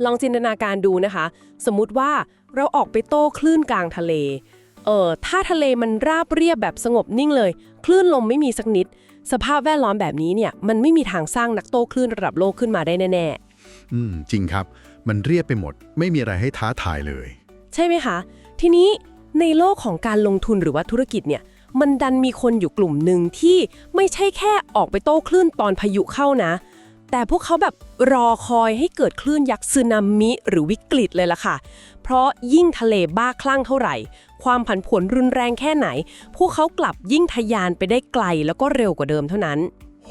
ลองจินตนาการดูนะคะ สมมุติว่าเราออกไปโต้คลื่นกลางทะเลถ้าทะเลมันราบเรียบแบบสงบนิ่งเลย คลื่นลมไม่มีสักนิด สภาพแวดล้อมแบบนี้เนี่ยมันไม่มีทางสร้างนักโต้คลื่นระดับโลกขึ้นมาได้แน่จริงครับ มันเรียบไปหมด ไม่มีอะไรให้ท้าทายเลย ๆใช่ไหมคะ ทีนี้ในโลกของการลงทุนหรือว่าธุรกิจเนี่ยมันดันมีคนอยู่กลุ่มหนึ่งที่ไม่ใช่แค่ออกไปโต้คลื่นตอนพายุเข้านะ แต่พวกเขาแบบรอคอยให้เกิดคลื่นยักษ์สึนามิหรือวิกฤตเลยล่ะค่ะ เพราะยิ่งทะเลบ้าคลั่งเท่าไหร่ ความผันผวนรุนแรงแค่ไหน พวกเขากลับยิ่งทะยานไปได้ไกลแล้วก็เร็วกว่าเดิมเท่านั้น โห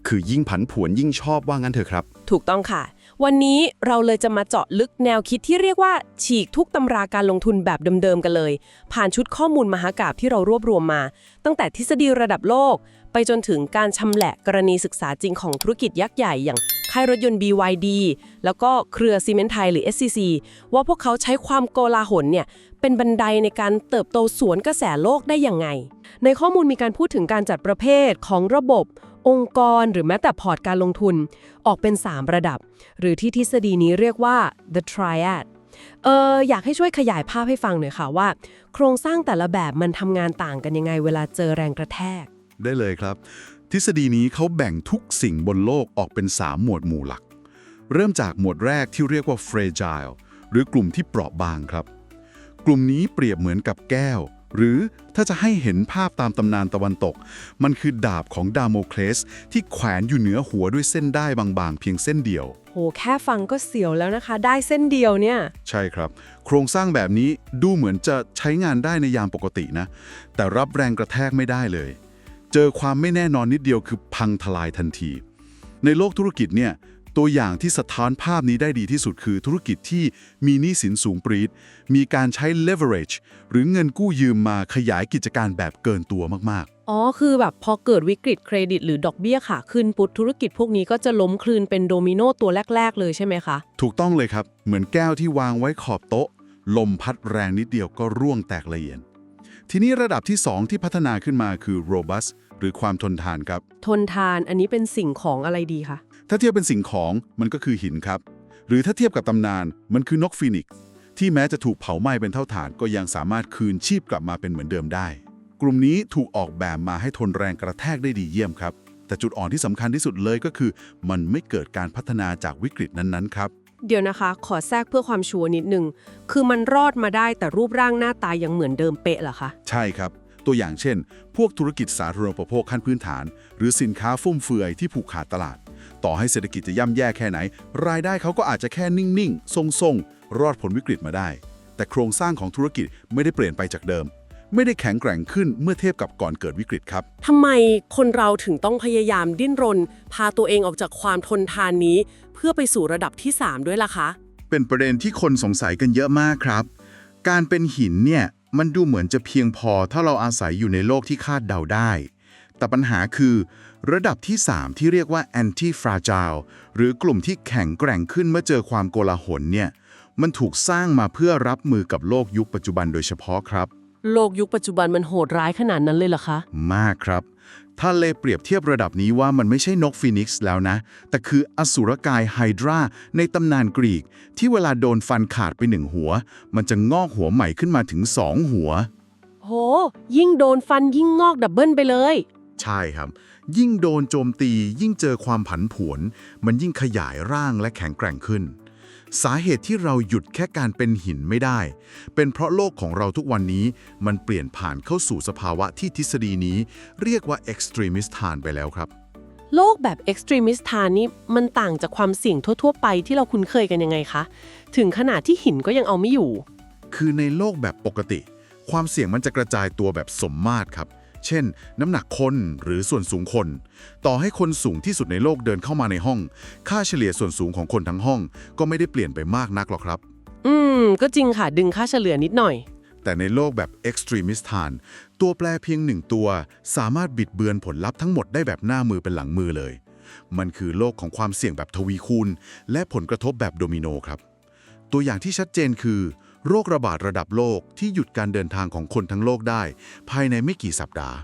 คือยิ่งผันผวนยิ่งชอบว่างั้นเถอะครับ ถูกต้องค่ะ วันนี้เราเลยจะมาเจาะลึกแนวคิดที่เรียกว่าฉีกทุกตำราการลงทุนแบบเดิมๆกันเลย ผ่านชุดข้อมูลมหากาพย์ที่เรารวบรวมมา ตั้งแต่ทฤษฎีระดับโลก ไปจนถึงการชำแหละกรณีศึกษาจริงของธุรกิจยักษ์ใหญ่อย่างค่ายรถยนต์ BYD แล้วก็เครือซีเมนต์ไทยหรือ SCC ว่าพวกเขาใช้ความโกลาหลเนี่ยเป็นบันไดในการเติบโตสวนกระแสโลกได้ยังไง ในข้อมูลมีการพูดถึงการจัดประเภทของระบบ องค์กรหรือแม้แต่พอร์ตการลงทุนออกเป็น 3 ระดับ หรือที่ทฤษฎีนี้เรียกว่า the triad อยากให้ช่วยขยายภาพให้ฟังหน่อยค่ะว่าโครงสร้างแต่ละแบบมันทำงานต่างกันยังไงเวลาเจอแรงกระแทกได้เลยครับ ทฤษฎีนี้เขาแบ่งทุกสิ่งบนโลกออกเป็น 3 หมวดหมู่หลัก เริ่มจากหมวดแรกที่เรียกว่า fragile หรือกลุ่มที่เปราะบางครับ กลุ่มนี้เปรียบเหมือนกับแก้ว หรือถ้าจะให้เห็นภาพตามตำนานตะวันตก มันคือดาบของดาโมเคลสที่แขวนอยู่เหนือหัวด้วยเส้นด้ายบางๆเพียงเส้นเดียว โหแค่ฟังก็เสียวแล้วนะคะ ได้เส้นเดียวเนี่ย ใช่ครับ โครงสร้างแบบนี้ดูเหมือนจะใช้งานได้ในยามปกตินะ แต่รับแรงกระแทกไม่ได้เลย เจอความไม่แน่นอนนิดเดียวคือพังทลายทันที ในโลกธุรกิจเนี่ยตัวอย่างที่สะท้อนภาพนี้ได้ดีที่สุดคือธุรกิจที่มีหนี้สินสูงปรี๊ดมีการใช้ leverage หรือเงินกู้ยืมมาขยายกิจการแบบเกินตัวมากๆ อ๋อคือแบบพอเกิดวิกฤตเครดิตหรือดอกเบี้ยขาขึ้นปุ๊บธุรกิจพวกนี้ก็จะล้มคลืนเป็นโดมิโนตัวแรกๆเลยใช่ไหมคะถูกต้องเลยครับ เหมือนแก้วที่วางไว้ขอบโต๊ะ ลมพัดแรงนิดเดียวก็ร่วงแตกละเอียด ทีนี้ระดับที่ 2 ที่พัฒนาขึ้นมาคือ robust หรือความทนทานครับ ทนทานอันนี้เป็นสิ่งของอะไรดีคะถ้าเทียบเป็นสิ่งของมันก็คือหินครับ หรือถ้าเทียบกับตำนานมันคือนกฟีนิกซ์ที่แม้จะถูกเผาไหม้เป็นเท่าฐานก็ยังสามารถคืนชีพกลับมาเป็นเหมือนเดิมได้ กลุ่มนี้ถูกออกแบบมาให้ทนแรงกระแทกได้ดีเยี่ยมครับ แต่จุดอ่อนที่สำคัญที่สุดเลยก็คือ มันไม่เกิดการพัฒนาจากวิกฤตนั้นๆครับ เดี๋ยวนะคะขอแทรกเพื่อความชัวร์นิดนึงคือมันรอดมาได้แต่รูปร่างหน้าตายังเหมือนเดิมเป๊ะเหรอคะใช่ครับ ตัวอย่างเช่น พวกธุรกิจสาธารณูปโภคขั้นพื้นฐาน หรือสินค้าฟุ่มเฟือยที่ผูกขาดตลาด ต่อให้เศรษฐกิจจะย่ำแย่แค่ไหน รายได้เขาก็อาจจะแค่นิ่งๆ ทรงๆ รอดผลวิกฤตมาได้ แต่โครงสร้างของธุรกิจไม่ได้เปลี่ยนไปจากเดิม ไม่ได้แข็งแกร่งขึ้นเมื่อเทียบกับก่อนเกิดวิกฤตครับ ทำไมคนเราถึงต้องพยายามดิ้นรนพาตัวเองออกจากความทนทานนี้ เพื่อไปสู่ระดับที่ 3 ด้วยล่ะคะเป็นประเด็นที่คนสงสัยกันเยอะมากครับ การเป็นหินเนี่ยมันดูเหมือนจะเพียงพอถ้าเราอาศัยอยู่ในโลกที่คาดเดาได้ แต่ปัญหาคือระดับที่ 3 ที่เรียกว่า anti fragile หรือกลุ่มที่แข็งแกร่งขึ้นเมื่อเจอความโกลาหลเนี่ยมันถูกสร้างมาเพื่อรับมือกับโลกยุคปัจจุบันโดยเฉพาะครับ โลกยุคปัจจุบันมันโหดร้ายขนาดนั้นเลยเหรอคะมากครับถ้าเลเปรียบเทียบระดับนี้ว่ามันไม่ใช่นกฟีนิกซ์แล้วนะ แต่คืออสูรกายไฮดราในตำนานกรีกที่เวลาโดนฟันขาดไป1 หัว มันจะงอกหัวใหม่ขึ้นมาถึง2 หัวโหยิ่งโดนฟันยิ่งงอกดับเบิลไปเลยใช่ครับ ยิ่งโดนโจมตียิ่งเจอความผันผวนมันยิ่งขยายร่างและแข็งแกร่งขึ้น สาเหตุที่เราหยุดแค่การเป็นหินไม่ได้เป็นเพราะโลกของเราทุกวันนี้มันเปลี่ยนผ่านเข้าสู่สภาวะที่ทฤษฎีนี้เรียกว่า extremist ทานไปแล้วครับโลกแบบ extremist ทานนี่มันต่างจากความเสี่ยงทั่วๆไปที่เราคุ้นเคยกันยังไงคะถึงขนาดที่หินก็ยังเอาไม่อยู่คือในโลกแบบปกติความเสี่ยงมันจะกระจายตัวแบบสมมาตรครับเช่นน้ำหนักคนหรือส่วนสูงคนต่อให้คนสูงที่สุดในโลกเดินเข้ามาในห้องค่าเฉลี่ยส่วนสูงของคนทั้งห้องก็ไม่ได้เปลี่ยนไปมากนักหรอกครับก็จริงค่ะดึงค่าเฉลี่ยนิดหน่อยแต่ในโลกแบบ extremist ทานตัวแปรเพียง1 ตัวสามารถบิดเบือนผลลัพธ์ทั้งหมดได้แบบหน้ามือเป็นหลังมือเลยมันคือโลกของความเสี่ยงแบบทวีคูณและผลกระทบแบบโดมิโนครับตัวอย่างที่ชัดเจนคือโรคระบาดระดับโลกที่หยุดการเดินทางของคนทั้งโลกได้ภายในไม่กี่สัปดาห์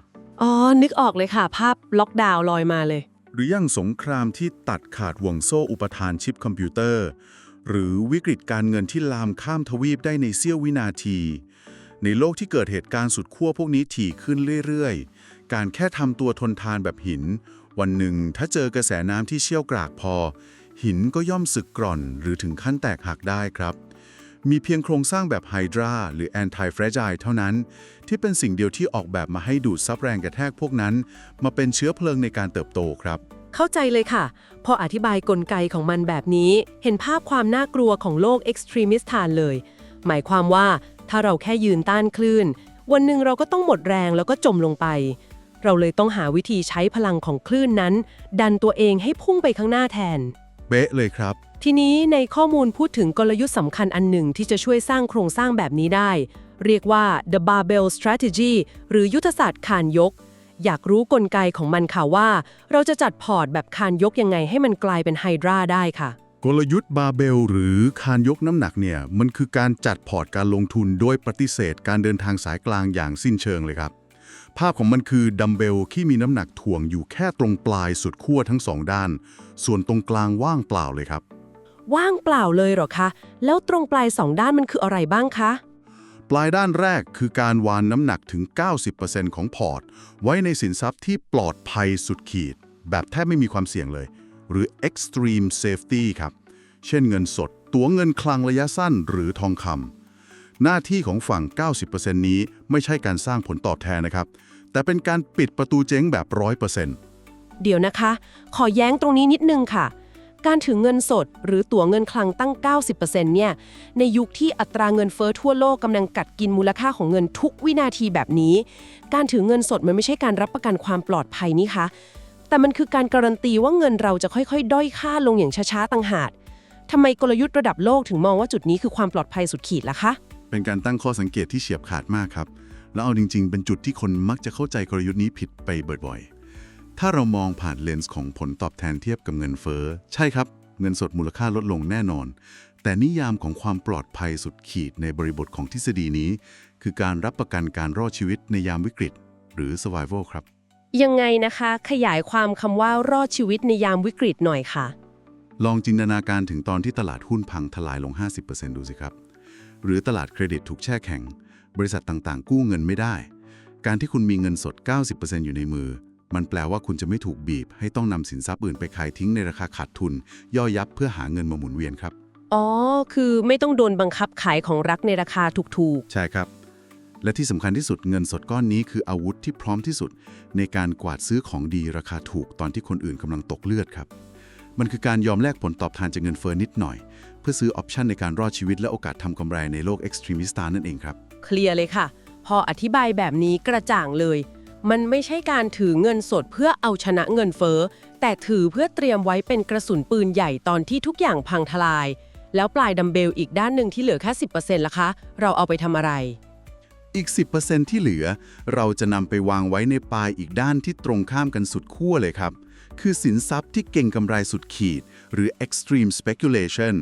อ๋อนึกออกเลยค่ะภาพล็อกดาวน์ลอยมาเลยหรืออย่างสงครามที่ตัดขาดห่วงโซ่อุปทานชิปคอมพิวเตอร์ หรือวิกฤตการเงินที่ลามข้ามทวีปได้ในเสี้ยววินาที ในโลกที่เกิดเหตุการณ์สุดขั้วพวกนี้ถี่ขึ้นเรื่อยๆ การแค่ทำตัวทนทานแบบหิน วันหนึ่งถ้าเจอกระแสน้ำที่เชี่ยวกรากพอ หินก็ย่อมสึกกร่อนหรือถึงขั้นแตกหักได้ครับ มีเพียงโครงสร้างแบบไฮดราหรือ anti-fragile เท่านั้น ที่เป็นสิ่งเดียวที่ออกแบบมาให้ดูดซับแรงกระแทกพวกนั้น มาเป็นเชื้อเพลิงในการเติบโตครับ เข้าใจเลยค่ะ พออธิบายกลไกของมันแบบนี้ เห็นภาพความน่ากลัวของโลก extremist ทานเลย หมายความว่าถ้าเราแค่ยืนต้านคลื่น วันหนึ่งเราก็ต้องหมดแรงแล้วก็จมลงไป เราเลยต้องหาวิธีใช้พลังของคลื่นนั้น ดันตัวเองให้พุ่งไปข้างหน้าแทน เป๊ะเลยครับ ทีนี้ในข้อมูลพูดถึงกลยุทธ์สำคัญอันหนึ่งที่จะช่วยสร้างโครงสร้างแบบนี้ได้ เรียกว่า the barbell strategy หรือยุทธศาสตร์คานยก อยากรู้กลไกของมันค่ะว่า เราจะจัดพอร์ตแบบคานยกยังไงให้มันกลายเป็นไฮดราได้ค่ะ กลยุทธ์บาร์เบลหรือคานยกน้ำหนักเนี่ยมันคือการจัดพอร์ตการลงทุนโดยปฏิเสธการเดินทางสายกลางอย่างสิ้นเชิงเลยครับ ภาพของมันคือดัมเบลที่มีน้ำหนักถ่วงอยู่แค่ตรงปลายสุดขั้วทั้งสองด้าน ส่วนตรงกลางว่างเปล่าเลยครับ ว่างเปล่าเลยเหรอคะ แล้วตรงปลายสองด้านมันคืออะไรบ้างคะ ปลายด้านแรกคือการวานน้ำหนักถึง 90% ของพอร์ต ไว้ในสินทรัพย์ที่ปลอดภัยสุดขีด แบบแทบไม่มีความเสี่ยงเลย หรือ extreme safety ครับ เช่นเงินสด ตั๋วเงินคลังระยะสั้นหรือทองคำหน้าที่ของฝั่ง 90% นี้ไม่ใช่การสร้างผลตอบแทนนะครับ แต่เป็นการปิดประตูเจ๊งแบบ 100% เดี๋ยวนะคะ ขอแย้งตรงนี้นิดนึงค่ะ การถือเงินสดหรือตั๋วเงินคลังตั้ง 90% เนี่ย ในยุคที่อัตราเงินเฟ้อทั่วโลกกำลังกัดกินมูลค่าของเงินทุกวินาทีแบบนี้ การถือเงินสดมันไม่ใช่การรับประกันความปลอดภัยนี่คะแต่มันคือการการันตีว่าเงินเราจะค่อยๆด้อยค่าลงอย่างช้าๆต่างหากทำไมกลยุทธ์ระดับโลกถึงมองว่าจุดนี้คือความปลอดภัยสุดขีดล่ะคะ เป็นการตั้งข้อสังเกตที่เฉียบขาดมากครับ แล้วเอาจริงๆ เป็นจุดที่คนมักจะเข้าใจกลยุทธ์นี้ผิดไปบ่อยๆ ถ้าเรามองผ่านเลนส์ของผลตอบแทนเทียบกับเงินเฟ้อ ใช่ครับ เงินสดมูลค่าลดลงแน่นอน แต่นิยามของความปลอดภัยสุดขีดในบริบทของทฤษฎีนี้ คือการรับประกันการรอดชีวิตในยามวิกฤต หรือ survival ครับ ยังไงนะคะ ขยายความคำว่ารอดชีวิตในยามวิกฤตหน่อยค่ะ ลองจินตนาการถึงตอนที่ตลาดหุ้นพังทลายลง 50% ดูสิครับ หรือตลาดเครดิตถูกแช่แข็ง บริษัทต่างๆ กู้เงินไม่ได้ การที่คุณมีเงินสด 90% อยู่ในมือ มันแปลว่าคุณจะไม่ถูกบีบให้ต้องนำสินทรัพย์อื่นไปขายทิ้งในราคาขาดทุน ย่อยับเพื่อหาเงินมาหมุนเวียนครับ อ๋อ คือไม่ต้องโดนบังคับขายของรักในราคาถูก ใช่ครับ และที่สำคัญที่สุดเงินสดก้อนนี้คืออาวุธที่พร้อมที่สุด ในการกวาดซื้อของดีราคาถูกตอนที่คนอื่นกำลังตกเลือดครับ มันคือการยอมแลกผลตอบแทนจากเงินเฟ้อนิดหน่อย เพื่อซื้อออปชันในการรอดชีวิตและโอกาสทำกำไรในโลก extremist นั่นเองครับ ๆ เคลียร์เลยค่ะ พออธิบายแบบนี้กระจ่างเลย มันไม่ใช่การถือเงินสดเพื่อเอาชนะเงินเฟ้อ แต่ถือเพื่อเตรียมไว้เป็นกระสุนปืนใหญ่ตอนที่ทุกอย่างพังทลาย แล้วปลายดัมเบลอีกด้านหนึ่งที่เหลือแค่ 10% ล่ะคะ เราเอาไปทำอะไร อีก 10% ที่เหลือ เราจะนำไปวางไว้ในปลายอีกด้านที่ตรงข้ามกันสุดขั้วเลยครับ คือสินทรัพย์ที่เก่งกำไรสุดขีด หรือ extreme speculation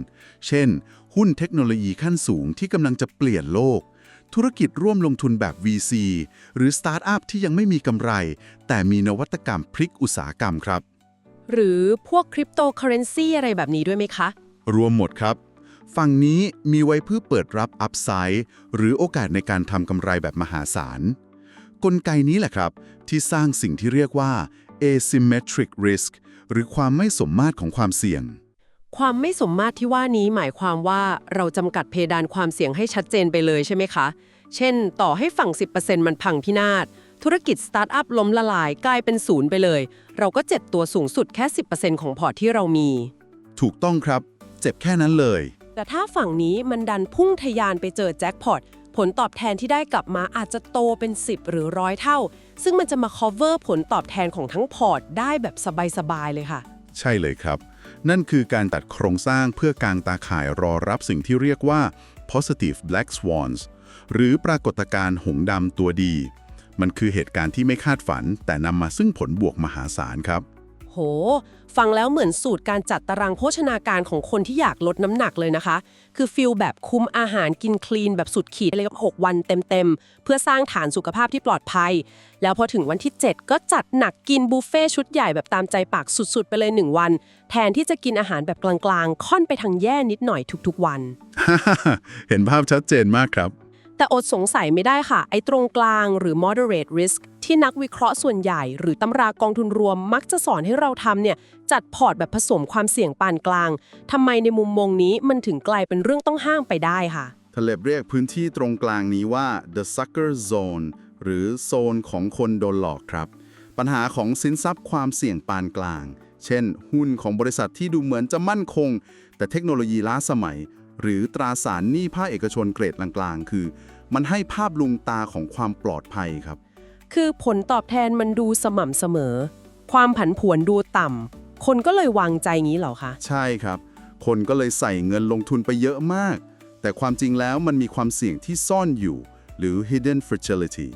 เช่น หุ้นเทคโนโลยีขั้นสูงที่กำลังจะเปลี่ยนโลก ธุรกิจร่วมลงทุนแบบ VC หรือสตาร์ทอัพที่ยังไม่มีกำไร แต่มีนวัตกรรมพลิกอุตสาหกรรมครับ หรือพวกคริปโตเคอเรนซีอะไรแบบนี้ด้วยไหมคะ รวมหมดครับ ฝั่งนี้มีไว้เพื่อเปิดรับอัพไซด์หรือโอกาสในการทำกำไรแบบมหาศาล กลไกนี้แหละครับ ที่สร้างสิ่งที่เรียกว่า asymmetric risk หรือความไม่สมมาตรของความเสี่ยง ความไม่สมมาตรที่ว่านี้หมายความว่าเราจำกัดเพดานความเสี่ยงให้ชัดเจนไปเลยใช่ไหมคะ เช่น ต่อให้ฝั่ง 10% มันพังพินาศ ธุรกิจสตาร์ทอัพล้มละลายกลายเป็นศูนย์ไปเลย เราก็เจ็บตัวสูงสุดแค่ 10% ของพอร์ตที่เรามี ถูกต้องครับ เจ็บแค่นั้นเลย แต่ถ้าฝั่งนี้มันดันพุ่งทะยานไปเจอแจ็คพอต ผลตอบแทนที่ได้กลับมาอาจจะโตเป็น 10 หรือ 100 เท่า ซึ่งมันจะมา cover ผลตอบแทนของทั้งพอร์ตได้แบบสบายๆเลยค่ะ ใช่เลยครับ นั่นคือการตัดโครงสร้างเพื่อกางตาข่ายรอรับสิ่งที่เรียกว่า positive black swans หรือปรากฏการณ์หงส์ดำตัวดี มันคือเหตุการณ์ที่ไม่คาดฝัน แต่นำมาซึ่งผลบวกมหาศาลครับ ห โห ฟังแล้วเหมือนสูตรการจัดตารางโภชนาการของคนที่อยากลดน้ำหนักเลยนะคะ คือฟิลแบบคุมอาหารกินคลีนแบบสุดขีดเลย6 วันเต็มๆ เพื่อสร้างฐานสุขภาพที่ปลอดภัย แล้วพอถึงวันที่ 7 ก็จัดหนักกินบุฟเฟ่ชุดใหญ่แบบตามใจปากสุดๆ ไปเลย 1 วัน แทนที่จะกินอาหารแบบกลางๆ ค่อนไปทางแย่นิดหน่อยทุกๆวัน เห็นภาพชัดเจนมากครับ แต่อดสงสัยไม่ได้ค่ะ ไอ้ตรงกลางหรือ moderate risk ที่นักวิเคราะห์ส่วนใหญ่หรือตำรากองทุนรวมมักจะสอนให้เราทำเนี่ยจัดพอร์ตแบบผสมความเสี่ยงปานกลางทำไมในมุมมองนี้มันถึงกลายเป็นเรื่องต้องห้ามไปได้ค่ะ ทะเลบเรียกพื้นที่ตรงกลางนี้ว่า the sucker zone หรือโซนของคนโดนหลอกครับ ปัญหาของสินทรัพย์ความเสี่ยงปานกลาง เช่น หุ้นของบริษัทที่ดูเหมือนจะมั่นคง แต่เทคโนโลยีล้าสมัย หรือตราสารหนี้ภาคเอกชนเกรดกลางๆ คือ มันให้ภาพลวงตาของความปลอดภัยครับ คือผลตอบแทนมันดูสม่ำเสมอ ความผันผวนดูต่ำคนก็เลยวางใจงี้เหรอคะ ใช่ครับ คนก็เลยใส่เงินลงทุนไปเยอะมาก แต่ความจริงแล้วมันมีความเสี่ยงที่ซ่อนอยู่ หรือ hidden fragility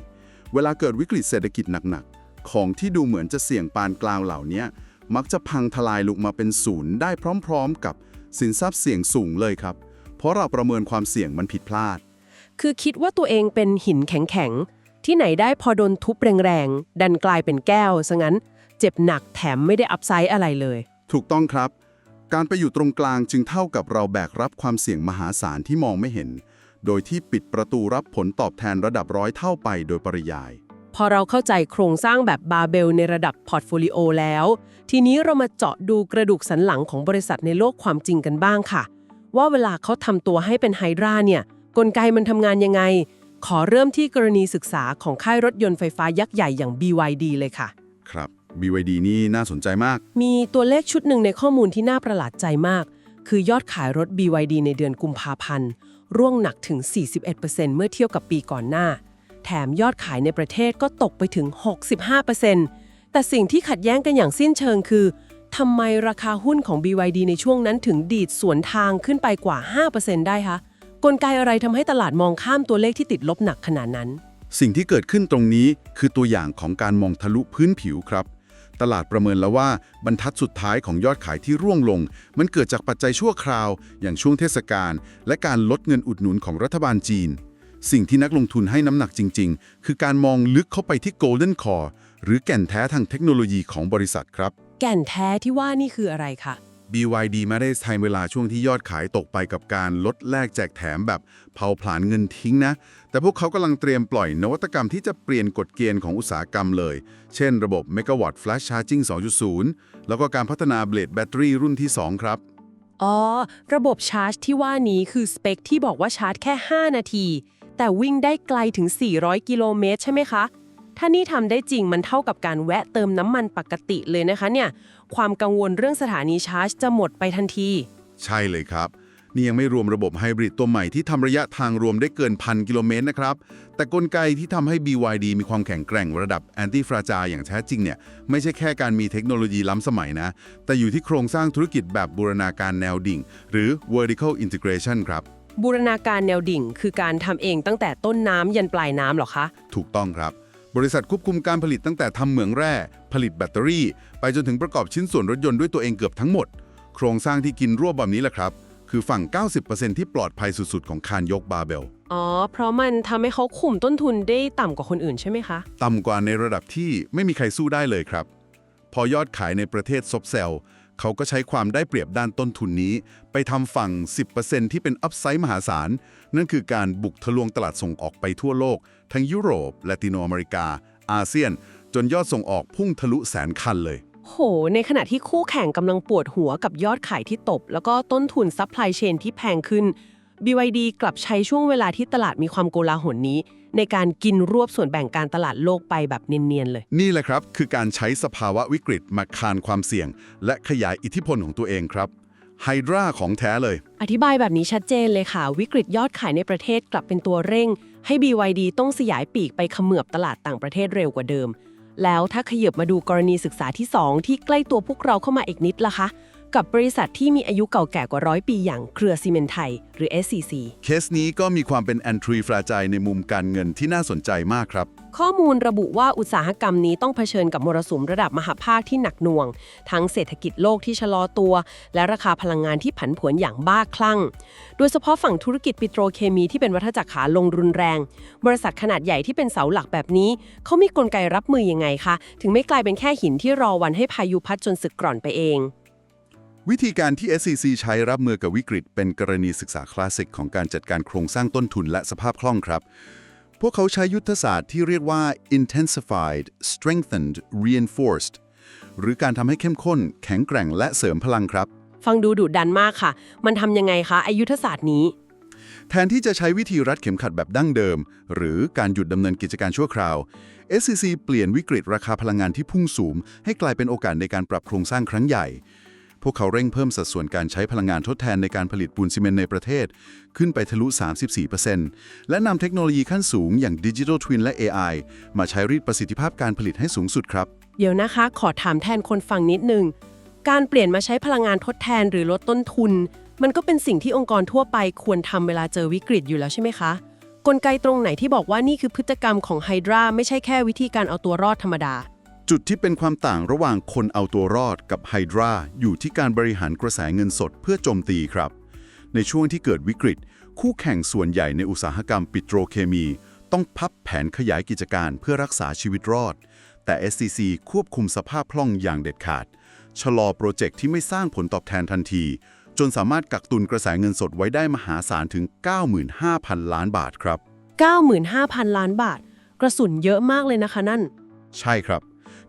เวลาเกิดวิกฤตเศรษฐกิจหนักๆ ของที่ดูเหมือนจะเสี่ยงปานกลางเหล่านี้มักจะพังทลายลงมาเป็นศูนย์ได้พร้อมๆ กับสินทรัพย์เสี่ยงสูงเลยครับ เพราะเราประเมินความเสี่ยงมันผิดพลาด คือคิดว่าตัวเองเป็นหินแข็งๆ ที่ไหนได้พอโดนทุบแรงๆ ดันกลายเป็นแก้วซะงั้น เจ็บหนักแถมไม่ได้อัพไซด์อะไรเลย ถูกต้องครับ การไปอยู่ตรงกลางจึงเท่ากับเราแบกรับความเสี่ยงมหาศาลที่มองไม่เห็น โดยที่ปิดประตูรับผลตอบแทนระดับ100 เท่าไปโดยปริยาย พอเราเข้าใจโครงสร้างแบบบาร์เบลในระดับพอร์ตโฟลิโอแล้ว ทีนี้เรามาเจาะดูกระดูกสันหลังของบริษัทในโลกความจริงกันบ้างค่ะ ว่าเวลาเขาทำตัวให้เป็นไฮดราเนี่ยกลไกมันทำงานยังไง ขอเริ่มที่กรณีศึกษาของค่ายรถยนต์ไฟฟ้ายักษ์ใหญ่อย่าง BYD เลยค่ะ ครับ BYD นี่น่าสนใจมาก มีตัวเลขชุดหนึ่งในข้อมูลที่น่าประหลาดใจมาก คือยอดขายรถ BYD ในเดือนกุมภาพันธ์ร่วงหนักถึง 41% เมื่อเทียบกับปีก่อนหน้า แถมยอดขายในประเทศก็ตกไปถึง 65% แต่สิ่งที่ขัดแย้งกันอย่างสิ้นเชิงคือทำไมราคาหุ้นของ BYD ในช่วงนั้นถึงดีดสวนทางขึ้นไปกว่า 5% ได้คะกลไกอะไรทำให้ตลาดมองข้ามตัวเลขที่ติดลบหนักขนาดนั้น สิ่งที่เกิดขึ้นตรงนี้คือตัวอย่างของการมองทะลุพื้นผิวครับ ตลาดประเมินแล้วว่าบรรทัดสุดท้ายของยอดขายที่ร่วงลง มันเกิดจากปัจจัยชั่วคราว อย่างช่วงเทศกาลและการลดเงินอุดหนุนของรัฐบาลจีน สิ่งที่นักลงทุนให้น้ำหนักจริงๆ คือการมองลึกเข้าไปที่ Golden Core หรือแก่นแท้ทางเทคโนโลยีของบริษัทครับ แก่นแท้ที่ว่านี่คืออะไรคะ BYD ไม่ได้ใช้เวลาช่วงที่ยอดขายตกไปกับการลดแลกแจกแถมแบบเผาผลาญเงินทิ้งนะ แต่พวกเขากำลังเตรียมปล่อยนวัตกรรมที่จะเปลี่ยนกฎเกณฑ์ของอุตสาหกรรมเลย เช่นระบบ Megawatt Flash Charging 2.0 แล้วก็การพัฒนาเบลดแบตเตอรี่รุ่นที่ 2 ครับ อ๋อ ระบบชาร์จที่ว่านี้คือสเปคที่บอกว่าชาร์จแค่ 5 นาที แต่วิ่งได้ไกลถึง 400 กิโลเมตรใช่ไหมคะ ถ้านี่ทำได้จริงมันเท่ากับการแวะเติมน้ำมันปกติเลยนะคะเนี่ย ความกังวลเรื่องสถานีชาร์จจะหมดไปทันที ใช่เลยครับ นี่ยังไม่รวมระบบไฮบริดตัวใหม่ที่ทำระยะทางรวมได้เกิน 1,000 กิโลเมตรนะครับ แต่กลไกที่ทำให้ BYD มีความแข็งแกร่งระดับแอนตี้ฟราจาอย่างแท้จริงเนี่ยไม่ใช่แค่การมีเทคโนโลยีล้ำสมัยนะ แต่อยู่ที่โครงสร้างธุรกิจแบบบูรณาการแนวดิ่ง หรือ vertical integration ครับ บูรณาการแนวดิ่งคือการทำเองตั้งแต่ต้นน้ำยันปลายน้ำเหรอคะ ถูกต้องครับ บริษัทควบคุมการผลิตตั้งแต่ทำเหมืองแร่ ผลิตแบตเตอรี่ ไปจนถึงประกอบชิ้นส่วนรถยนต์ด้วยตัวเองเกือบทั้งหมด โครงสร้างที่กินรวบแบบนี้แหละครับ คือฝั่ง 90% ที่ปลอดภัยสุดๆ ของคานยกบาร์เบล อ๋อ เพราะมันทำให้เขาคุมต้นทุนได้ต่ำกว่าคนอื่นใช่ไหมคะ ต่ำกว่าในระดับที่ไม่มีใครสู้ได้เลยครับ พอยอดขายในประเทศซบเซลเขาก็ใช้ความได้เปรียบด้านต้นทุนนี้ ไปทำฝั่ง 10% ที่เป็นอัพไซด์มหาศาล นั่นคือการบุกทะลวงตลาดส่งออกไปทั่วโลก ทั้งยุโรปละตินอเมริกา อาเซียน จนยอดส่งออกพุ่งทะลุแสนคันเลย โห ในขณะที่คู่แข่งกำลังปวดหัวกับยอดขายที่ตก แล้วก็ต้นทุนซัพพลายเชนที่แพงขึ้น BYD กลับใช้ช่วงเวลาที่ตลาดมีความโกลาหลนี้ ในการกินรวบส่วนแบ่งการตลาดโลกไปแบบเนียนๆเลย นี่แหละครับคือการใช้สภาวะวิกฤตมาคานความเสี่ยง และขยายอิทธิพลของตัวเองครับไฮดราของแท้เลย อธิบายแบบนี้ชัดเจนเลยค่ะ วิกฤตยอดขายในประเทศกลับเป็นตัวเร่ง ให้ BYD ต้องสยายปีกไปเขมือบตลาดต่างประเทศเร็วกว่าเดิม แล้วถ้าขยับมาดูกรณีศึกษาที่ 2 ที่ใกล้ตัวพวกเราเข้ามาอีกนิดล่ะคะ กับบริษัทที่มีอายุเก่าแก่กว่า100 ปีอย่างเครือซีเมนต์ไทยหรือ SCC เคสนี้ก็มีความเป็น entry fragile ในมุมการเงินที่น่าสนใจมากครับ ข้อมูลระบุว่าอุตสาหกรรมนี้ต้องเผชิญกับมรสุมระดับมหภาคที่หนักหน่วง ทั้งเศรษฐกิจโลกที่ชะลอตัว และราคาพลังงานที่ผันผวนอย่างบ้าคลั่ง โดยเฉพาะฝั่งธุรกิจปิโตรเคมีที่เป็นวัฏจักรขาลงรุนแรง บริษัทขนาดใหญ่ที่เป็นเสาหลักแบบนี้เขามีกลไกรับมือยังไงคะถึงไม่กลายเป็นแค่หินที่รอวันให้พายุพัดจนสึกกร่อนไปเอง วิธีการที่ SCC ใช้รับมือกับวิกฤตเป็นกรณีศึกษาคลาสสิกของการจัดการโครงสร้างต้นทุนและสภาพคล่องครับ พวกเขาใช้ยุทธศาสตร์ที่เรียกว่า intensified strengthened reinforced หรือการทำให้เข้มข้นแข็งแกร่งและเสริมพลังครับ ฟังดูดุดันมากค่ะ มันทำยังไงคะอายุทธศาสตร์นี้ แทนที่จะใช้วิธีรัดเข็มขัดแบบดั้งเดิม หรือการหยุดดำเนินกิจการชั่วคราว SCC เปลี่ยนวิกฤตราคาพลังงานที่พุ่งสูงให้กลายเป็นโอกาสในการปรับโครงสร้างครั้งใหญ่ พวกเขาเร่งเพิ่มสัดส่วนการใช้พลังงานทดแทนในการผลิตปูนซีเมนต์ในประเทศ ขึ้นไปทะลุ 34% และนำเทคโนโลยีขั้นสูงอย่าง Digital Twin และ AI มาใช้รีดประสิทธิภาพการผลิตให้สูงสุดครับ เดี๋ยวนะคะ ขอถามแทนคนฟังนิดนึง การเปลี่ยนมาใช้พลังงานทดแทนหรือลดต้นทุน มันก็เป็นสิ่งที่องค์กรทั่วไปควรทำเวลาเจอวิกฤตอยู่แล้วใช่ไหมคะ กลไกตรงไหนที่บอกว่านี่คือพฤติกรรมของไฮดราไม่ใช่แค่วิธีการเอาตัวรอดธรรมดา จุดที่เป็นความต่างระหว่างคนเอาตัวรอดกับไฮดราอยู่ที่การบริหารกระแสเงินสดเพื่อโจมตีครับ ในช่วงที่เกิดวิกฤต คู่แข่งส่วนใหญ่ในอุตสาหกรรมปิโตรเคมีต้องพับแผนขยายกิจการเพื่อรักษาชีวิตรอด แต่ SCC ควบคุมสภาพคล่องอย่างเด็ดขาด ชะลอโปรเจกต์ที่ไม่สร้างผลตอบแทนทันที จนสามารถกักตุนกระแสเงินสดไว้ได้มหาศาลถึง 95,000 ล้านบาทครับ 95,000 ล้านบาท กระสุนเยอะมากเลยนะคะนั่น ใช่ครับ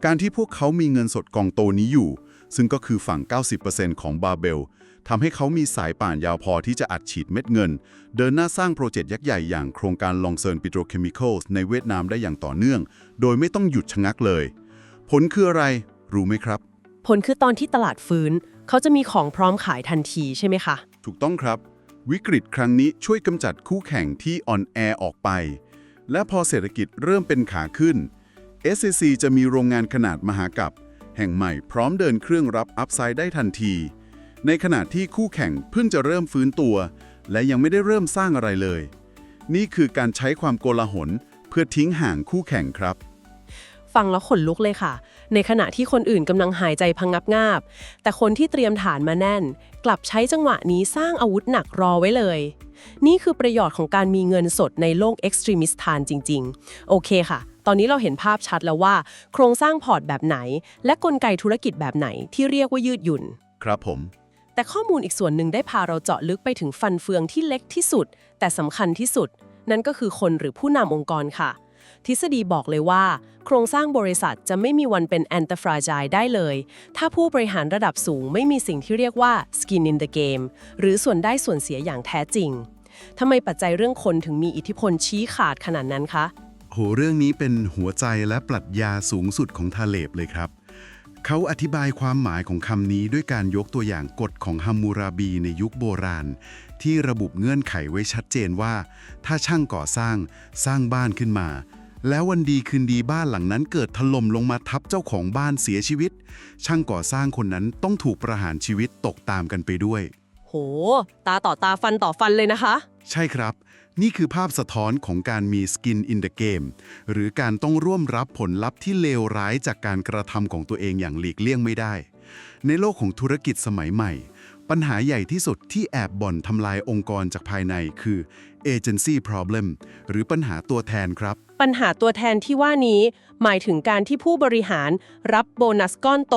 การที่พวกเขามีเงินสดกองโตนี้อยู่ ซึ่งก็คือฝั่ง 90% ของบาเบลทำให้เขามีสายป่านยาวพอที่จะอัดฉีดเม็ดเงิน เดินหน้าสร้างโปรเจกต์ยักษ์ใหญ่อย่างโครงการลองเซิร์นปิโตรเคมีคอลส์ในเวียดนามได้อย่างต่อเนื่อง โดยไม่ต้องหยุดชะงักเลย ผลคืออะไร รู้ไหมครับ ผลคือตอนที่ตลาดฟื้น เขาจะมีของพร้อมขายทันทีใช่ไหมคะ ถูกต้องครับ วิกฤตครั้งนี้ช่วยกำจัดคู่แข่งที่อ่อนแอออกไป และพอเศรษฐกิจเริ่มเป็นขาขึ้น SCC จะมีโรงงานขนาดมหากาพย์แห่งใหม่พร้อมเดินเครื่องรับอัพไซด์ได้ทันที ในขณะที่คู่แข่งเพิ่งจะเริ่มฟื้นตัว และยังไม่ได้เริ่มสร้างอะไรเลย นี่คือการใช้ความโกลาหลเพื่อทิ้งห่างคู่แข่งครับ ฟังแล้วขนลุกเลยค่ะ ในขณะที่คนอื่นกำลังหายใจพังงับงาบ แต่คนที่เตรียมฐานมาแน่น กลับใช้จังหวะนี้สร้างอาวุธหนักรอไว้เลย นี่คือประโยชน์ของการมีเงินสดในโลก extremist ทานจริงๆ โอเคค่ะ ตอนนี้เราเห็นภาพชัดแล้วว่า โครงสร้างพอร์ตแบบไหน และกลไกธุรกิจแบบไหนที่เรียกว่ายืดหยุ่น ครับผม แต่ข้อมูลอีกส่วนหนึ่งได้พาเราเจาะลึกไปถึงฟันเฟืองที่เล็กที่สุด แต่สำคัญที่สุด นั่นก็คือคนหรือผู้นำองค์กรค่ะ ทฤษฎีบอกเลยว่า โครงสร้างบริษัทจะไม่มีวันเป็น anti-fragile ได้เลย ถ้าผู้บริหารระดับสูงไม่มีสิ่งที่เรียกว่า skin in the game หรือส่วนได้ส่วนเสียอย่างแท้จริงทำไมปัจจัยเรื่องคนถึงมีอิทธิพลชี้ขาดขนาดนั้นคะ โหเรื่องนี้เป็นหัวใจและปรัชญาสูงสุดของทาเลบเลยครับ เขาอธิบายความหมายของคำนี้ด้วยการยกตัวอย่างกฎของฮัมมูราบีในยุคโบราณ ที่ระบุเงื่อนไขไว้ชัดเจนว่า ถ้าช่างก่อสร้างบ้านขึ้นมา แล้ววันดีคืนดีบ้านหลังนั้นเกิดถล่มลงมาทับเจ้าของบ้านเสียชีวิต ช่างก่อสร้างคนนั้นต้องถูกประหารชีวิตตกตามกันไปด้วย โห ตาต่อตาฟันต่อฟันเลยนะคะ ใช่ครับ นี่คือภาพสะท้อนของการมี skin in the game หรือการต้องร่วมรับผลลัพธ์ที่เลวร้ายจากการกระทำของตัวเองอย่างหลีกเลี่ยงไม่ได้ ในโลกของธุรกิจสมัยใหม่ ปัญหาใหญ่ที่สุดที่แอบบ่อนทำลายองค์กรจากภายในคือ agency problem หรือปัญหาตัวแทนครับ ปัญหาตัวแทนที่ว่านี้หมายถึงการที่ผู้บริหารรับโบนัสก้อนโต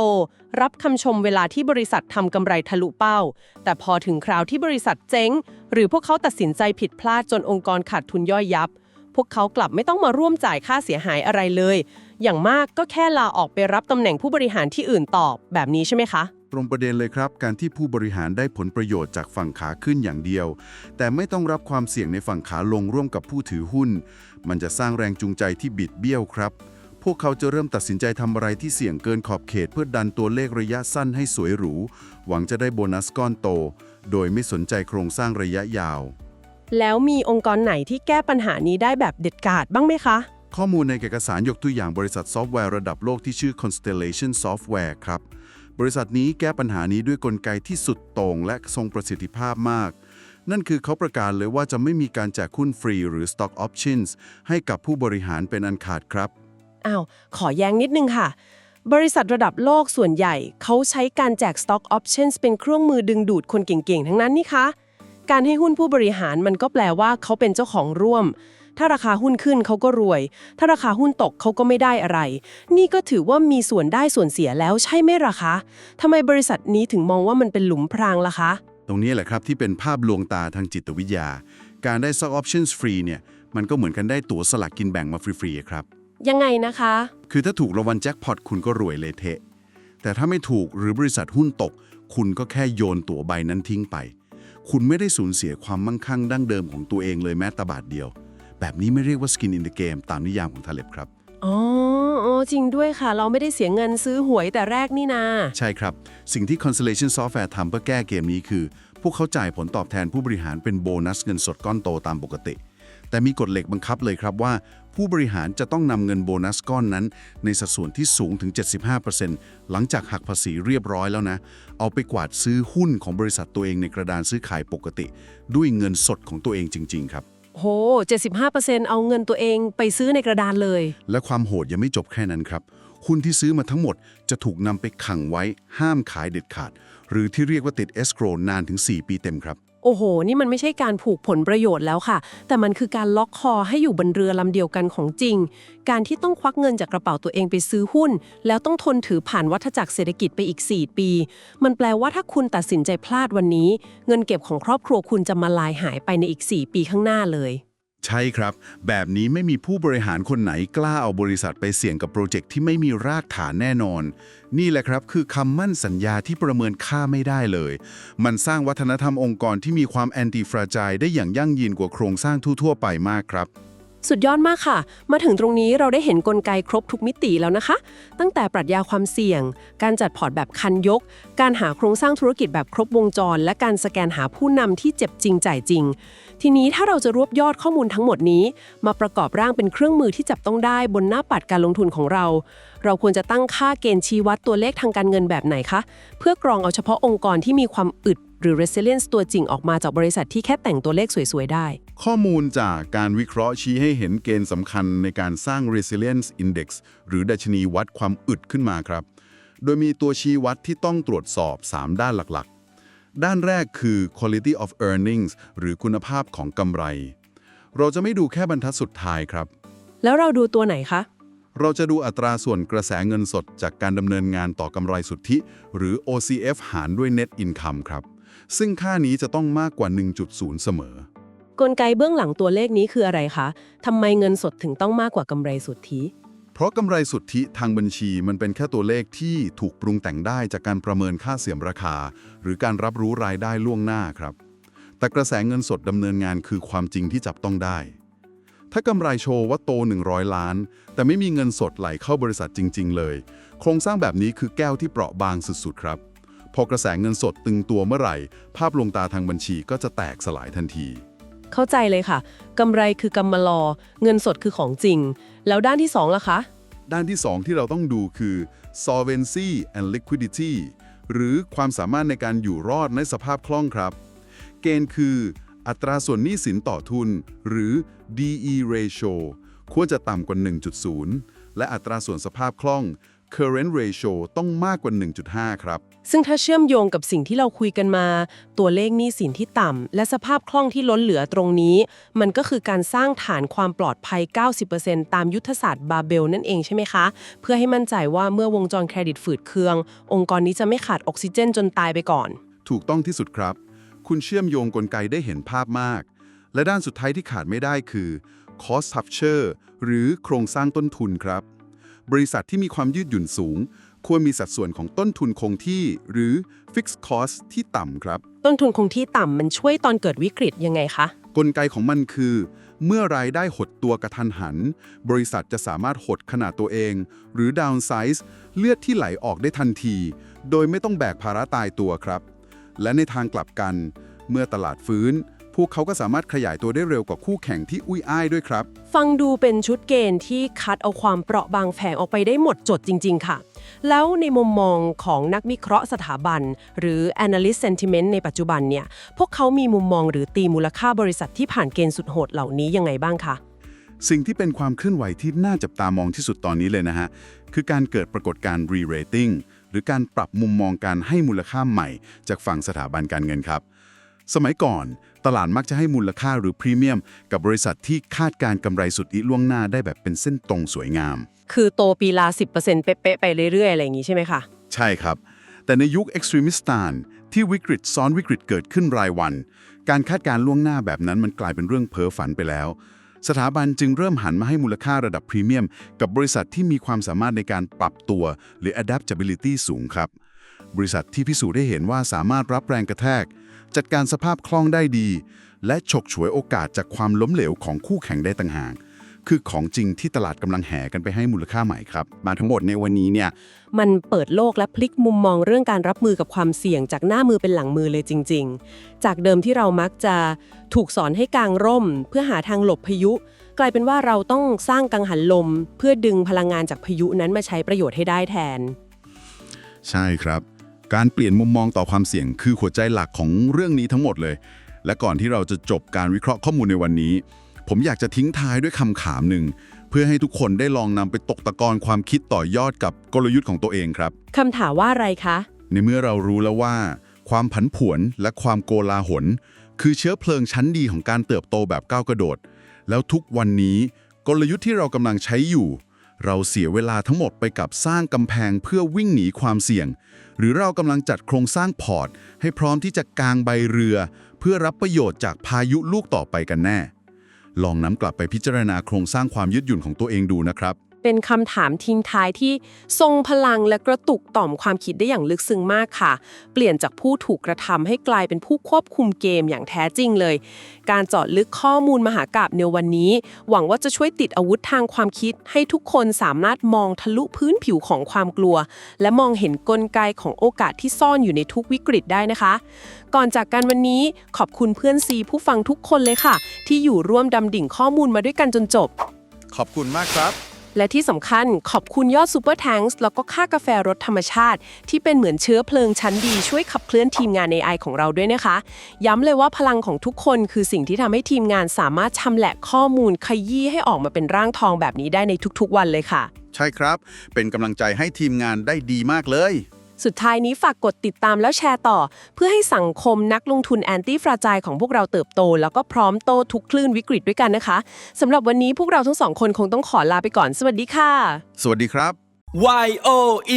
รับคำชมเวลาที่บริษัททำกำไรทะลุเป้า แต่พอถึงคราวที่บริษัทเจ๊ง หรือพวกเขาตัดสินใจผิดพลาดจนองค์กรขาดทุนย่อยยับ พวกเขากลับไม่ต้องมาร่วมจ่ายค่าเสียหายอะไรเลย อย่างมากก็แค่ลาออกไปรับตำแหน่งผู้บริหารที่อื่นตอบแบบนี้ใช่ไหมคะ ตรงประเด็นเลยครับ การที่ผู้บริหารได้ผลประโยชน์จากฝั่งขาขึ้นอย่างเดียว แต่ไม่ต้องรับความเสี่ยงในฝั่งขาลงร่วมกับผู้ถือหุ้น มันจะสร้างแรงจูงใจที่บิดเบี้ยวครับ พวกเขาจะเริ่มตัดสินใจทำอะไรที่เสี่ยงเกินขอบเขตเพื่อดันตัวเลขระยะสั้นให้สวยหรู หวังจะได้โบนัสก้อนโต โดยไม่สนใจโครงสร้างระยะยาว แล้วมีองค์กรไหนที่แก้ปัญหานี้ได้แบบเด็ดขาดบ้างไหมคะ ข้อมูลในเอกสารยกตัวอย่างบริษัทซอฟต์แวร์ระดับโลกที่ชื่อ Constellation Software ครับ บริษัทนี้แก้ปัญหานี้ด้วยกลไกที่สุดโต่งและทรงประสิทธิภาพมาก นั่นคือเขาประกาศเลยว่าจะไม่มีการแจกหุ้นฟรีหรือ Stock Options ให้กับผู้บริหารเป็นอันขาดครับ อ้าว ขอแย้งนิดนึงค่ะ บริษัทระดับโลกส่วนใหญ่เขาใช้การแจก Stock Options เป็นเครื่องมือดึงดูดคนเก่งๆ ทั้งนั้นนี่คะ การให้หุ้นผู้บริหารมันก็แปลว่าเขาเป็นเจ้าของร่วม ถ้าราคาหุ้นขึ้นเขาก็รวย ถ้าราคาหุ้นตกเขาก็ไม่ได้อะไร นี่ก็ถือว่ามีส่วนได้ส่วนเสียแล้วใช่ไหมล่ะคะทำไมบริษัทนี้ถึงมองว่ามันเป็นหลุมพรางล่ะคะ ตรงนี้แหละครับที่เป็นภาพลวงตาทางจิตวิทยา การได้ Stock Options ฟรีเนี่ยมันก็เหมือนกันได้ตั๋วสลากกินแบ่งมาฟรีๆครับ ยังไงนะคะ คือถ้าถูกรางวัลแจ็คพอตคุณก็รวยเละเทะ แต่ถ้าไม่ถูกหรือบริษัทหุ้นตก คุณก็แค่โยนตั๋วใบนั้นทิ้งไป คุณไม่ได้สูญเสียความมั่งคั่งดั้งเดิมของตัวเองเลยแม้แต่บาทเดียว แบบนี้ไม่เรียกว่า skin in the game ตามนิยามของทาเล็บครับ อ๋อ จริงด้วยค่ะ เราไม่ได้เสียเงินซื้อหวยแต่แรกนี่นา ใช่ครับ สิ่งที่ Constellation Software ทำเพื่อแก้เกมนี้คือ พวกเขาจ่ายผลตอบแทนผู้บริหารเป็นโบนัสเงินสดก้อนโตตามปกติ แต่มีกฎเหล็กบังคับเลยครับว่า ผู้บริหารจะต้องนำเงินโบนัสก้อนนั้นในสัดส่วนที่สูงถึง 75% หลังจากหักภาษีเรียบร้อยแล้วนะ เอาไปกวาดซื้อหุ้นของบริษัทตัวเองในกระดานซื้อขายปกติ ด้วยเงินสดของตัวเองจริงๆครับ โห 75% เอาเงินตัวเองไปซื้อในกระดานเลย และความโหดยังไม่จบแค่นั้นครับ หุ้นที่ซื้อมาทั้งหมดจะถูกนำไปขังไว้ห้ามขายเด็ดขาด หรือที่เรียกว่าติด escrow นานถึง 4 ปีเต็มครับ โอ้โห นี่มันไม่ใช่การผูกผลประโยชน์แล้วค่ะ แต่มันคือการล็อกคอให้อยู่บนเรือลำเดียวกันของจริง การที่ต้องควักเงินจากกระเป๋าตัวเองไปซื้อหุ้น แล้วต้องทนถือผ่านวัฏจักรเศรษฐกิจไปอีก 4 ปี มันแปลว่าถ้าคุณตัดสินใจพลาดวันนี้ เงินเก็บของครอบครัวคุณจะมาลายหายไปในอีก 4 ปีข้างหน้าเลย ใช่ครับ แบบนี้ไม่มีผู้บริหารคนไหนกล้าเอาบริษัทไปเสี่ยงกับโปรเจกต์ที่ไม่มีรากฐานแน่นอน นี่แหละครับคือคำมั่นสัญญาที่ประเมินค่าไม่ได้เลย มันสร้างวัฒนธรรมองค์กรที่มีความแอนตี้ฟราจายได้อย่างยั่งยืนกว่าโครงสร้างทั่วๆไปมากครับ สุดยอดมากค่ะ มาถึงตรงนี้เราได้เห็นกลไกครบทุกมิติแล้วนะคะ ตั้งแต่ปรัชญาความเสี่ยง การจัดพอร์ตแบบคันยก การหาโครงสร้างธุรกิจแบบครบวงจร และการสแกนหาผู้นำที่เจ็บจริงจ่ายจริง ทีนี้ถ้าเราจะรวบยอดข้อมูลทั้งหมดนี้ มาประกอบร่างเป็นเครื่องมือที่จับต้องได้บนหน้าปัดการลงทุนของเรา เราควรจะตั้งค่าเกณฑ์ชี้วัดตัวเลขทางการเงินแบบไหนคะ เพื่อกรองเอาเฉพาะองค์กรที่มีความอึดหรือ resilience ตัวจริงออกมาจากบริษัทที่แค่แต่งตัวเลขสวยๆได้ ข้อมูลจากการวิเคราะห์ชี้ให้เห็นเกณฑ์สำคัญในการสร้าง Resilience Index หรือดัชนีวัดความอึดขึ้นมาครับ โดยมีตัวชี้วัดที่ต้องตรวจสอบ 3 ด้านหลักๆ ด้านแรกคือ Quality of Earnings หรือคุณภาพของกำไร เราจะไม่ดูแค่บรรทัดสุดท้ายครับ แล้วเราดูตัวไหนคะ เราจะดูอัตราส่วนกระแสเงินสดจากการดำเนินงานต่อกำไรสุทธิ หรือ OCF หารด้วย Net Income ครับ ซึ่งค่านี้จะต้องมากกว่า 1.0 เสมอ กลไกเบื้องหลังตัวเลขนี้คืออะไรคะ ทำไมเงินสดถึงต้องมากกว่ากำไรสุทธิ เพราะกำไรสุทธิทางบัญชีมันเป็นแค่ตัวเลขที่ถูกปรุงแต่งได้จากการประเมินค่าเสื่อมราคา หรือการรับรู้รายได้ล่วงหน้าครับ แต่กระแสเงินสดดำเนินงานคือความจริงที่จับต้องได้ ถ้ากำไรโชว์ว่าโต100 ล้าน แต่ไม่มีเงินสดไหลเข้าบริษัทจริงๆเลยโครงสร้างแบบนี้คือแก้วที่เปราะบางสุดๆครับพอกระแสเงินสดตึงตัวเมื่อไหร่ภาพลวงตาทางบัญชีก็จะแตกสลายทันที เข้าใจเลยค่ะ กำไรคือกำมะลอ เงินสดคือของจริง แล้วด้านที่2ล่ะคะ ด้านที่ 2 ที่เราต้องดูคือ solvency and liquidity หรือความสามารถในการอยู่รอดในสภาพคล่องครับ เกณฑ์คืออัตราส่วนหนี้สินต่อทุนหรือ DE ratio ควรจะต่ำกว่า 1.0 และอัตราส่วนสภาพคล่อง current ratio ต้องมากกว่า 1.5 ครับ ซึ่งถ้าเชื่อมโยงกับสิ่งที่เราคุยกันมา ตัวเลขหนี้สินที่ต่ำและสภาพคล่องที่ล้นเหลือตรงนี้ มันก็คือการสร้างฐานความปลอดภัย 90% ตามยุทธศาสตร์บาเบลนั่นเองใช่ไหมคะ เพื่อให้มั่นใจว่าเมื่อวงจรเครดิตฝืดเคือง องค์กรนี้จะไม่ขาดออกซิเจนจนตายไปก่อน ถูกต้องที่สุดครับ คุณเชื่อมโยงกลไกได้เห็นภาพมาก และด้านสุดท้ายที่ขาดไม่ได้คือ cost structure หรือโครงสร้างต้นทุนครับ บริษัทที่มีความยืดหยุ่นสูง ควรมีสัดส่วนของต้นทุนคงที่หรือ fixed cost ที่ต่ำครับ ต้นทุนคงที่ต่ำมันช่วยตอนเกิดวิกฤตยังไงคะ กลไกของมันคือ เมื่อรายได้หดตัวกระทันหัน บริษัทจะสามารถหดขนาดตัวเอง หรือ downsize เลือดที่ไหลออกได้ทันที โดยไม่ต้องแบกภาระตายตัวครับ และในทางกลับกัน เมื่อตลาดฟื้น พวกเขาก็สามารถขยายตัวได้เร็วกว่าคู่แข่งที่อุ้ยอ้ายด้วยครับ ฟังดูเป็นชุดเกณฑ์ที่คัดเอาความเปราะบางแฝงออกไปได้หมดจดจริงๆค่ะ แล้วในมุมมองของนักวิเคราะห์สถาบันหรือ analyst sentiment ในปัจจุบันเนี่ยพวกเขามีมุมมองหรือตีมูลค่าบริษัทที่ผ่านเกณฑ์สุดโหดเหล่านี้ยังไงบ้างคะสิ่งที่เป็นความเคลื่อนไหวที่น่าจับตามองที่สุดตอนนี้เลยนะฮะคือการเกิดปรากฏการณ์ re-rating หรือการปรับมุมมองการให้มูลค่าใหม่จากฝั่งสถาบันการเงินครับสมัยก่อนตลาดมักจะให้มูลค่าหรือพรีเมียมกับบริษัทที่คาดการกำไรสุทธิล่วงหน้าได้แบบเป็นเส้นตรงสวยงามคือโตปีละ 10% เป๊ะๆไปเรื่อยๆอะไรอย่างนี้ใช่ไหมคะใช่ครับแต่ในยุค Extremistan ที่วิกฤตซ้อนวิกฤตเกิดขึ้นรายวันการคาดการล่วงหน้าแบบนั้นมันกลายเป็นเรื่องเพ้อฝันไปแล้วสถาบันจึงเริ่มหันมาให้มูลค่าระดับพรีเมียมกับบริษัทที่มีความสามารถในการปรับตัวหรือ adaptability สูงครับบริษัทที่พิสูจน์ได้เห็นว่าสามารถรับแรงกระแทกจัดการสภาพคล่องได้ดีและฉกฉวยโอกาสจากความล้มเหลวของคู่แข่งได้ต่างหากคือของจริงที่ตลาดกำลังแห่กันไปให้มูลค่าใหม่ครับมาทั้งหมดในวันนี้เนี่ยมันเปิดโลกและพลิกมุมมองเรื่องการรับมือกับความเสี่ยงจากหน้ามือเป็นหลังมือเลยจริงๆจากเดิมที่เรามักจะถูกสอนให้กางร่มเพื่อหาทางหลบพายุกลายเป็นว่าเราต้องสร้างกังหันลมเพื่อดึงพลังงานจากพายุนั้นมาใช้ประโยชน์ให้ได้แทนใช่ครับการเปลี่ยนมุมมองต่อความเสี่ยงคือหัวใจหลักของเรื่องนี้ทั้งหมดเลยและก่อนที่เราจะจบการวิเคราะห์ข้อมูลในวันนี้ผมอยากจะทิ้งท้ายด้วยคำถามหนึ่งเพื่อให้ทุกคนได้ลองนำไปตกตะกอนความคิดต่อยอดกับกลยุทธ์ของตัวเองครับคำถามว่าอะไรคะในเมื่อเรารู้แล้วว่าความผันผวนและความโกลาหลคือเชื้อเพลิงชั้นดีของการเติบโตแบบก้าวกระโดดแล้วทุกวันนี้กลยุทธ์ที่เรากำลังใช้อยู่เราเสียเวลาทั้งหมดไปกับสร้างกำแพงเพื่อวิ่งหนีความเสี่ยงหรือเรากำลังจัดโครงสร้างพอร์ตให้พร้อมที่จะกางใบเรือเพื่อรับประโยชน์จากพายุลูกต่อไปกันแน่ลองนำกลับไปพิจารณาโครงสร้างความยืดหยุ่นของตัวเองดูนะครับเป็นคำถามทิ้งท้ายที่ทรงพลังและกระตุกต่อมความคิดได้อย่างลึกซึ้งมากค่ะเปลี่ยนจากผู้ถูกกระทำให้กลายเป็นผู้ควบคุมเกมอย่างแท้จริงเลยการเจาะลึกข้อมูลมหากาพย์ในวันนี้หวังว่าจะช่วยติดอาวุธทางความคิดให้ทุกคนสามารถมองทะลุพื้นผิวของความกลัวและมองเห็นกลไกของโอกาสที่ซ่อนอยู่ในทุกวิกฤตได้นะคะก่อนจากกันวันนี้ขอบคุณเพื่อนซีผู้ฟังทุกคนเลยค่ะที่อยู่ร่วมดำดิ่งข้อมูลมาด้วยกันจนจบขอบคุณมากครับและที่สำคัญขอบคุณยอดซูเปอร์แทงค์แล้วก็ค่ากาแฟรสธรรมชาติที่เป็นเหมือนเชื้อเพลิงชั้นดีช่วยขับเคลื่อนทีมงาน AI ของเราด้วยนะคะย้ำเลยว่าพลังของทุกคนคือสิ่งที่ทำให้ทีมงานสามารถชำแหละข้อมูลขยี้ให้ออกมาเป็นร่างทองแบบนี้ได้ในทุกๆวันเลยค่ะใช่ครับเป็นกำลังใจให้ทีมงานได้ดีมากเลยสุดท้ายนี้ฝากกดติดตามแล้วแชร์ต่อเพื่อให้สังคมนักลงทุนแอนตี้ฟราไจล์ของพวกเราเติบโตแล้วก็พร้อมโตทุกคลื่นวิกฤตด้วยกันนะคะสำหรับวันนี้พวกเราทั้งสองคนคงต้องขอลาไปก่อนสวัสดีค่ะสวัสดีครับ YO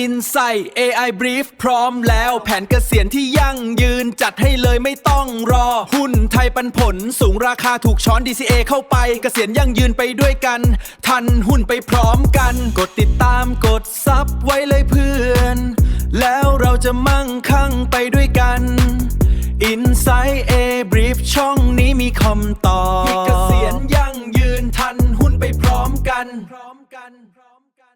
Insight AI Brief พร้อมแล้วแผนเกษียณที่ยั่งยืนจัดให้เลยไม่ต้องรอหุ้นไทยปันผลสูงราคาถูกช้อน DCA เข้าไปเกษียณยั่งยืนไปด้วยกันทันหุ้นไปพร้อมกันกดติดตามกดซับไว้เลยเพื่อนแล้วเราจะมั่งคั่งไปด้วยกัน Insight A Brief ช่องนี้มีคำตอบเกษียณ